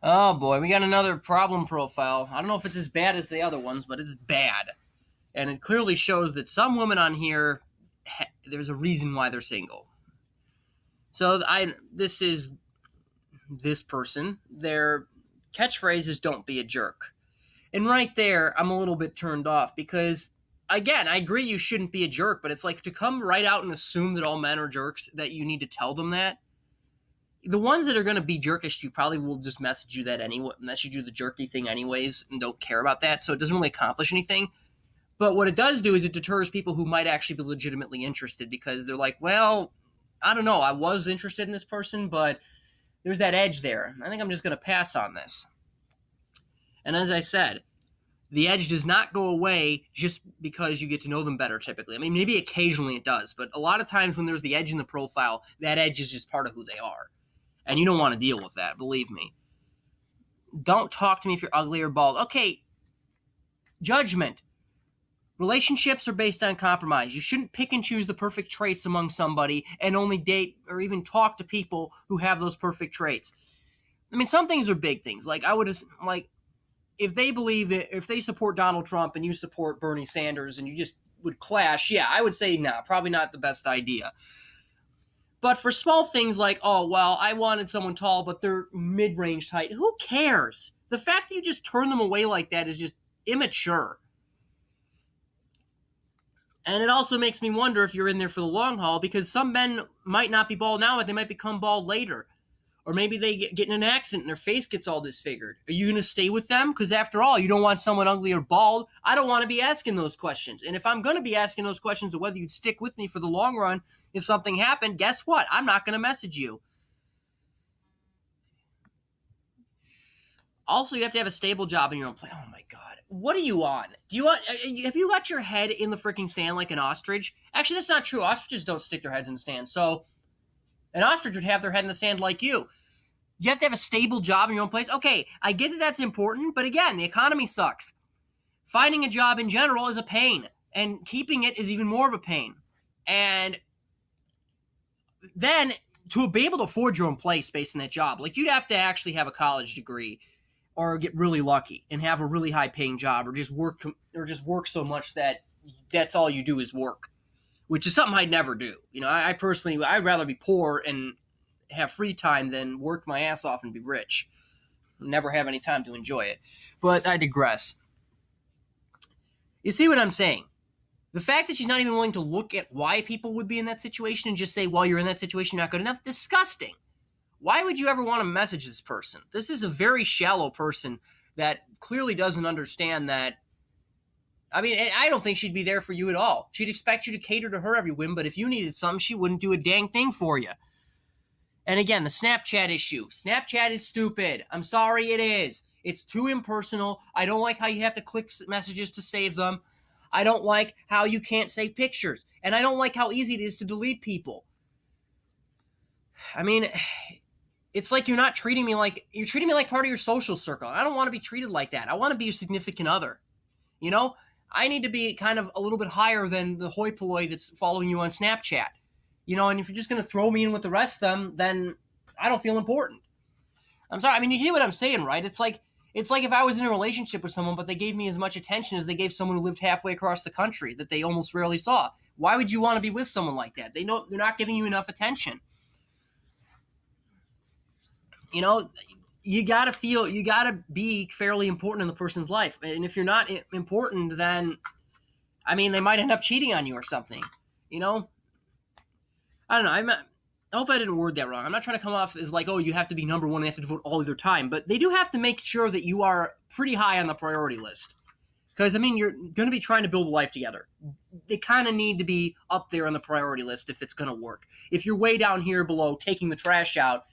Oh boy, we got another problem profile. I don't know if it's as bad as the other ones, but it's bad. And it clearly shows that some women on here, there's a reason why they're single. So this is this person. Their catchphrase is "Don't be a jerk," and right there, I'm a little bit turned off because, again, I agree you shouldn't be a jerk, but it's like to come right out and assume that all men are jerks that you need to tell them that. The ones that are going to be jerkish, you probably will just message you that anyway, message you the jerky thing anyways, and don't care about that. So it doesn't really accomplish anything. But what it does do is it deters people who might actually be legitimately interested because they're like, well, I don't know, I was interested in this person, but there's that edge there. I think I'm just going to pass on this. And as I said, the edge does not go away just because you get to know them better typically. I mean, maybe occasionally it does, but a lot of times when there's the edge in the profile, that edge is just part of who they are. And you don't want to deal with that, believe me. Don't talk to me if you're ugly or bald. Okay, judgment. Relationships are based on compromise. You shouldn't pick and choose the perfect traits among somebody and only date or even talk to people who have those perfect traits. I mean, some things are big things. Like I would like if they believe it, if they support Donald Trump and you support Bernie Sanders and you just would clash, yeah, I would say nah, probably not the best idea. But for small things like, oh, well, I wanted someone tall, but they're mid-range height, who cares? The fact that you just turn them away like that is just immature. And it also makes me wonder if you're in there for the long haul because some men might not be bald now, but they might become bald later. Or maybe they get in an accident and their face gets all disfigured. Are you going to stay with them? Because after all, you don't want someone ugly or bald. I don't want to be asking those questions. And if I'm going to be asking those questions of whether you'd stick with me for the long run if something happened, guess what? I'm not going to message you. Also, you have to have a stable job in your own place. Oh my god, what are you on? Do you want? Have you got your head in the freaking sand like an ostrich? Actually, that's not true. Ostriches don't stick their heads in the sand. So, an ostrich would have their head in the sand like you. You have to have a stable job in your own place. Okay, I get that that's important, but again, the economy sucks. Finding a job in general is a pain, and keeping it is even more of a pain. And then to be able to afford your own place based on that job, like you'd have to actually have a college degree or get really lucky and have a really high paying job or just work so much that that's all you do is work, which is something I'd never do. You know, I personally I'd rather be poor and have free time than work my ass off and be rich. Never have any time to enjoy it. But I digress. You see what I'm saying? The fact that she's not even willing to look at why people would be in that situation and just say, well, you're in that situation, you're not good enough, disgusting. Why would you ever want to message this person? This is a very shallow person that clearly doesn't understand that. I mean, I don't think she'd be there for you at all. She'd expect you to cater to her every whim, but if you needed something, she wouldn't do a dang thing for you. And again, the Snapchat issue. Snapchat is stupid. I'm sorry, it is. It's too impersonal. I don't like how you have to click messages to save them. I don't like how you can't save pictures. And I don't like how easy it is to delete people. I mean, it's like you're treating me like part of your social circle. I don't want to be treated like that. I want to be your significant other. You know, I need to be kind of a little bit higher than the hoi polloi that's following you on Snapchat. You know, and if you're just going to throw me in with the rest of them, then I don't feel important. I'm sorry. I mean, you hear what I'm saying, right? It's like if I was in a relationship with someone, but they gave me as much attention as they gave someone who lived halfway across the country that they almost rarely saw. Why would you want to be with someone like that? They know they're not giving you enough attention. You know, you gotta be fairly important in the person's life. And if you're not important, then I mean, they might end up cheating on you or something. You know, I don't know. I hope I didn't word that wrong. I'm not trying to come off as like, oh, you have to be number one and have to devote all of your time, but they do have to make sure that you are pretty high on the priority list. Because, I mean, you're going to be trying to build a life together. They kind of need to be up there on the priority list if it's going to work. If you're way down here below taking the trash out,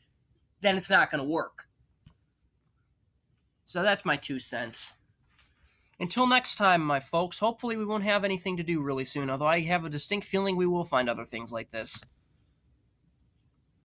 then it's not going to work. So that's my 2 cents. Until next time, my folks, hopefully we won't have anything to do really soon, although I have a distinct feeling we will find other things like this.